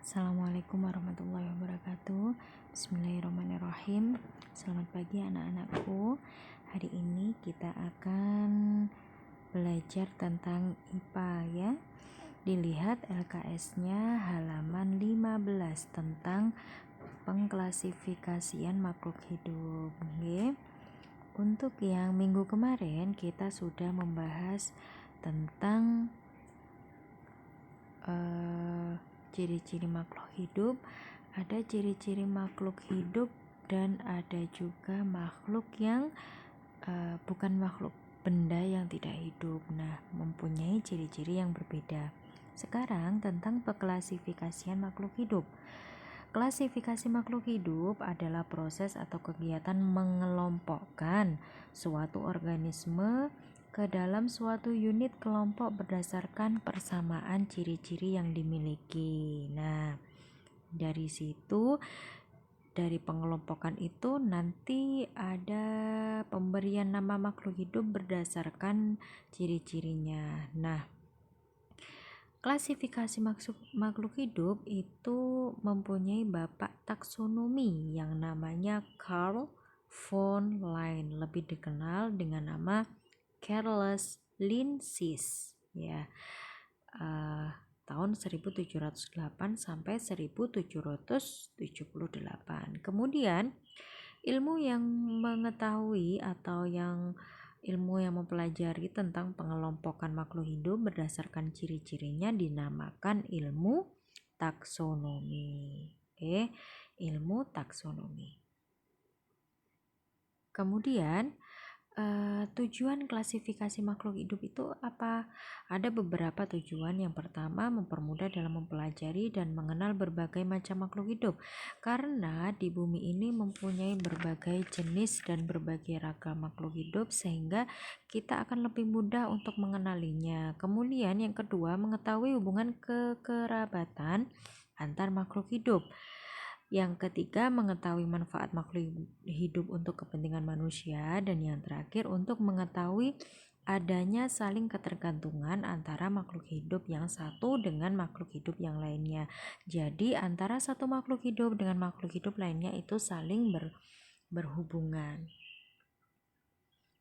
Assalamualaikum warahmatullahi wabarakatuh. Bismillahirrahmanirrahim. Selamat pagi anak-anakku. Hari ini kita akan belajar tentang IPA ya. Dilihat LKS-nya halaman 15 tentang pengklasifikasian makhluk hidup. Oke. Untuk yang minggu kemarin kita sudah membahas tentang ciri-ciri makhluk hidup. Ada ciri-ciri makhluk hidup dan ada juga makhluk yang bukan makhluk, benda yang tidak hidup. Nah, mempunyai ciri-ciri yang berbeda. Sekarang tentang pengklasifikasian makhluk hidup. Klasifikasi makhluk hidup adalah proses atau kegiatan mengelompokkan suatu organisme ke dalam suatu unit kelompok berdasarkan persamaan ciri-ciri yang dimiliki. Nah, dari situ, dari pengelompokan itu nanti ada pemberian nama makhluk hidup berdasarkan ciri-cirinya. Nah, klasifikasi makhluk hidup itu mempunyai bapak taksonomi yang namanya Carl von Linné, lebih dikenal dengan nama Charles Linnaeus ya. Tahun 1708 sampai 1778. Kemudian ilmu yang mengetahui atau ilmu yang mempelajari tentang pengelompokan makhluk hidup berdasarkan ciri-cirinya dinamakan ilmu taksonomi. Oke, ilmu taksonomi. Kemudian tujuan klasifikasi makhluk hidup itu apa? Ada beberapa tujuan. Yang pertama, mempermudah dalam mempelajari dan mengenal berbagai macam makhluk hidup. Karena di bumi ini mempunyai berbagai jenis dan berbagai ragam makhluk hidup sehingga kita akan lebih mudah untuk mengenalinya. Kemudian yang kedua, mengetahui hubungan kekerabatan antar makhluk hidup. Yang ketiga, mengetahui manfaat makhluk hidup untuk kepentingan manusia. Dan yang terakhir, untuk mengetahui adanya saling ketergantungan antara makhluk hidup yang satu dengan makhluk hidup yang lainnya. Jadi antara satu makhluk hidup dengan makhluk hidup lainnya itu saling berhubungan.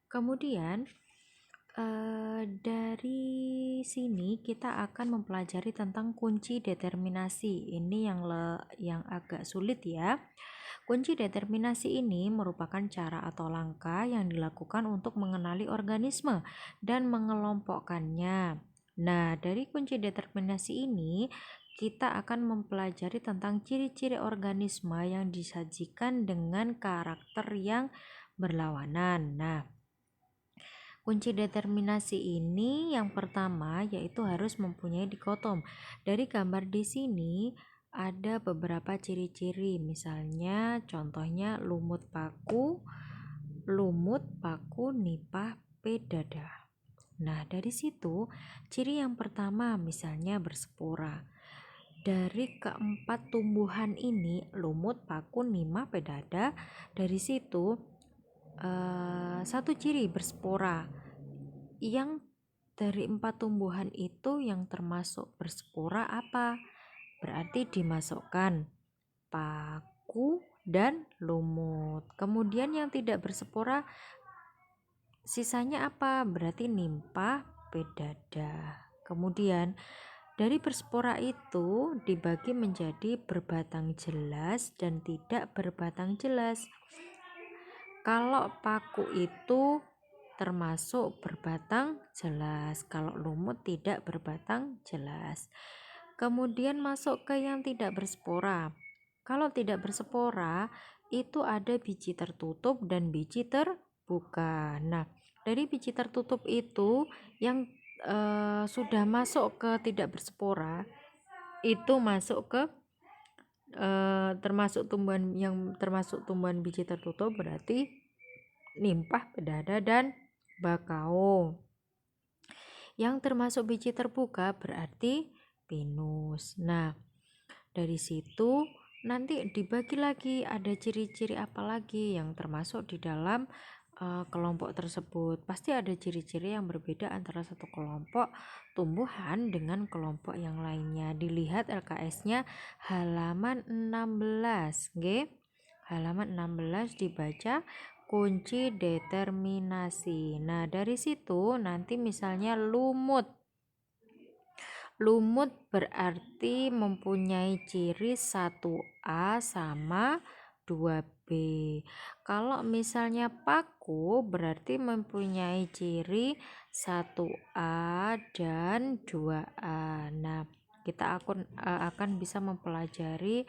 Kemudian dari sini kita akan mempelajari tentang kunci determinasi. Ini yang agak sulit ya. Kunci determinasi ini merupakan cara atau langkah yang dilakukan untuk mengenali organisme dan mengelompokkannya. Nah, dari kunci determinasi ini kita akan mempelajari tentang ciri-ciri organisme yang disajikan dengan karakter yang berlawanan. Nah, kunci determinasi ini yang pertama yaitu harus mempunyai dikotom. Dari gambar di sini ada beberapa ciri-ciri, misalnya contohnya lumut paku, nipah, pedada. Nah, dari situ ciri yang pertama misalnya berspora. Dari keempat tumbuhan ini, lumut, paku, nipah, pedada, dari situ satu ciri berspora. Yang dari 4 tumbuhan itu yang termasuk berspora apa? Berarti dimasukkan paku dan lumut. Kemudian yang tidak berspora sisanya apa? Berarti nipah, pedada. Kemudian dari berspora itu dibagi menjadi berbatang jelas dan tidak berbatang jelas. Kalau paku itu termasuk berbatang jelas, kalau lumut tidak berbatang jelas. Kemudian masuk ke yang tidak berspora. Kalau tidak berspora itu ada biji tertutup dan biji terbuka. Nah, dari biji tertutup itu yang sudah masuk ke tidak berspora itu masuk ke termasuk tumbuhan biji tertutup, berarti nipah, pedada, dan bakau. Yang termasuk biji terbuka berarti pinus. Nah, dari situ nanti dibagi lagi ada ciri-ciri apa lagi yang termasuk di dalam kelompok tersebut. Pasti ada ciri-ciri yang berbeda antara satu kelompok tumbuhan dengan kelompok yang lainnya. Dilihat LKS-nya halaman 16, nggih. Halaman 16 dibaca kunci determinasi. Nah, dari situ nanti misalnya lumut. Lumut berarti mempunyai ciri 1A sama 2B. Kalau misalnya paku berarti mempunyai ciri 1A dan 2A. Nah, kita akan bisa mempelajari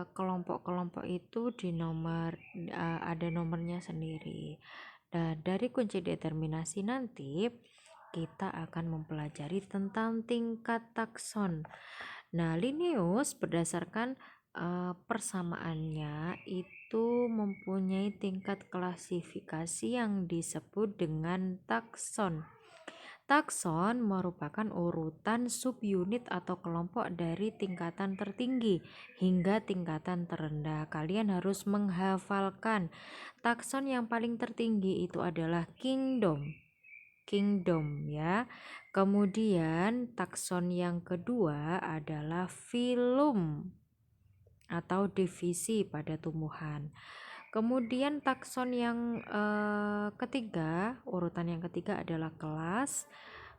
kelompok-kelompok itu di ada nomornya sendiri. Dan dari kunci determinasi nanti kita akan mempelajari tentang tingkat takson. Nah, Linnaeus berdasarkan persamaannya itu mempunyai tingkat klasifikasi yang disebut dengan takson. Takson merupakan urutan subunit atau kelompok dari tingkatan tertinggi hingga tingkatan terendah. Kalian harus menghafalkan takson yang paling tertinggi itu adalah kingdom ya. Kemudian takson yang kedua adalah filum atau divisi pada tumbuhan. Kemudian takson yang ketiga, urutan yang ketiga adalah kelas,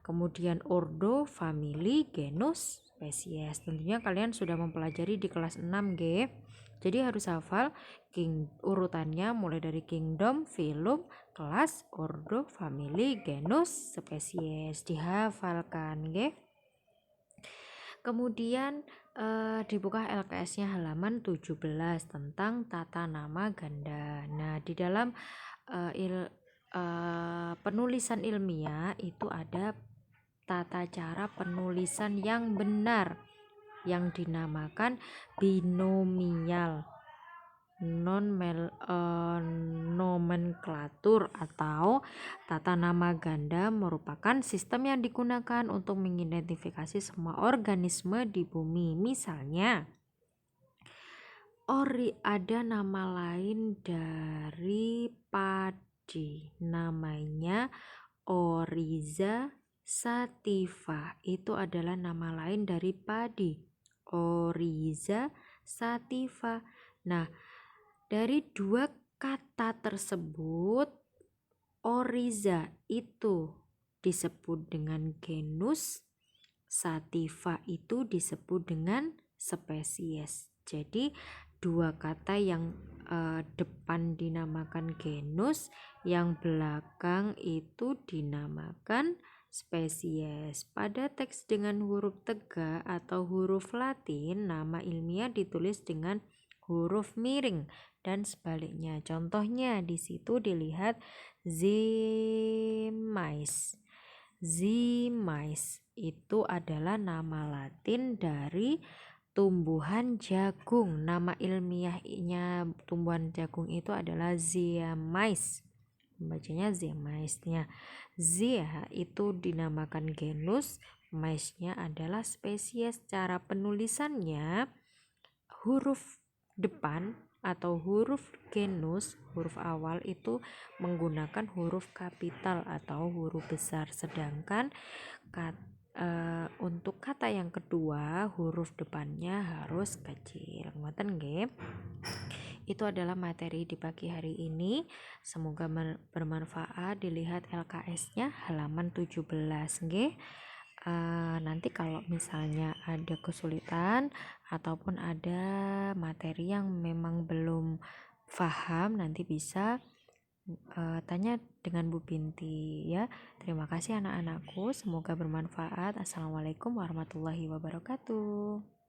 kemudian ordo, famili, genus, spesies. Tentunya kalian sudah mempelajari di kelas 6G. Jadi harus hafal urutannya mulai dari kingdom, filum, kelas, ordo, famili, genus, spesies. Dihafalkan, G. Kemudian dibuka LKS-nya halaman 17 tentang tata nama ganda. Nah, di dalam penulisan ilmiah itu ada tata cara penulisan yang benar yang dinamakan binomial nomenklatur atau tata nama ganda merupakan sistem yang digunakan untuk mengidentifikasi semua organisme di bumi. Misalnya, ada nama lain dari padi, namanya Oryza sativa. Itu adalah nama lain dari padi, Oryza sativa. Nah, dari dua kata tersebut, Oryza itu disebut dengan genus, sativa itu disebut dengan spesies. Jadi dua kata yang depan dinamakan genus, yang belakang itu dinamakan spesies. Pada teks dengan huruf tegak atau huruf Latin, nama ilmiah ditulis dengan huruf miring dan sebaliknya. Contohnya di situ dilihat Zimais. Zimais itu adalah nama Latin dari tumbuhan jagung. Nama ilmiahnya tumbuhan jagung itu adalah Zimais. Bacanya Zimais-nya. Zia itu dinamakan genus, mais-nya adalah spesies. Cara penulisannya huruf depan atau huruf genus, huruf awal itu menggunakan huruf kapital atau huruf besar, sedangkan untuk kata yang kedua huruf depannya harus kecil. Ngoten nggih. Itu adalah materi di pagi hari ini. Semoga bermanfaat. Dilihat LKS-nya halaman 17 nggih. Nanti kalau misalnya ada kesulitan ataupun ada materi yang memang belum paham, nanti bisa tanya dengan Bu Binti ya. Terima kasih anak-anakku, semoga bermanfaat. Assalamualaikum warahmatullahi wabarakatuh.